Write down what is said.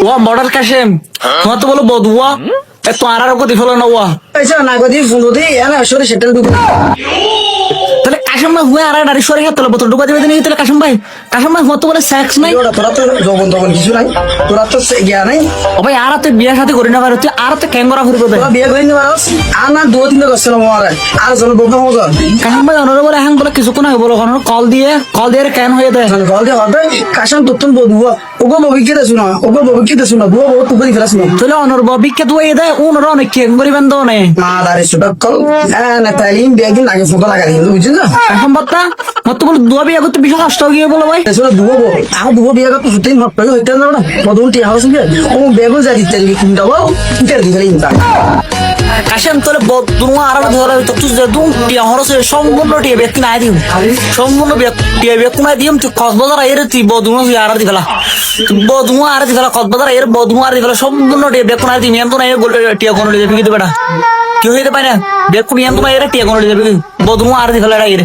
ও মডার কাশেম তোমার তো বলো বদুয়া তো আর গতি ফেলো না ওয়া আচ্ছা না গদি ফুলদি এনা আসলে সেটেল দুটো তাহলে কাশেম ভাই হুয়ে আর নারী সরে গেল বোতল ঢুকা দিবে দিন তাহলে কাশেম ভাই তোমার তো বলে সেক্স নাই ওটা তোরা তো জবন তখন কিছু নাই তোরা তো গিয়া নাই ও ভাই আর তুই বিয়ে সাথে করি না পারে তুই আর তো ক্যাঙ্গরা ঘুরবে তোরা বিয়ে করে নিতে পারস আর না দু তিনটা করছিল মারে আর জন বকা মজা কাশেম ভাই অনর বলে এখন বলে কিছুক্ষণ আগে বলো কল দিয়ে ক্যান হয়ে দেয় কল দিয়ে হবে কাশান তোতন বদুয়া ওগো ববিকে শুনো ওগো ববিকে শুনো দুয়া বহুত তুই ফেলাস না তাহলে অনর ববিকে দুয়ে দেয় ওনর অনেক কেন করিবেন তো নে মা দারে সুটা কল না তাইলিম বিয়ে নাকি ফটো লাগাই দিল বুঝছিস না এখন বার্তা মত বলে দুয়া বিয়ে করতে বিশাল কষ্ট গিয়ে বলো ভাই শুনো দুয়া বো আর দুয়া বিয়ে করতে সুতিন হট পেলে হইতে না বদুন টি হাউস গে ও বেগো যা দিতে দিবি কিনটা বল কিনটা দিলে ইনতা কাশেম তোলে দুয়া আর ধরে তো তুই যে দুম টিয়া হরসে সম্পূর্ণ টিয়া ব্যক্তি নাই দিম সম্পূর্ণ টিয়া ব্যক্তি নাই দিম তুই কক্সবাজার এর তুই বদুয়া আর দিলা বদুয়া আর দিলা কক্সবাজার এর বদুয়া আর দিলা সম্পূর্ণ টিয়া ব্যক্তি নাই দিম এম তো নাই গোল টিয়া কোন দিবে কি দিবে না কি হইতে পারে না ব্যক্তি এম তো নাই এর টিয়া কোন দিবে বদুয়া আর দিলা এর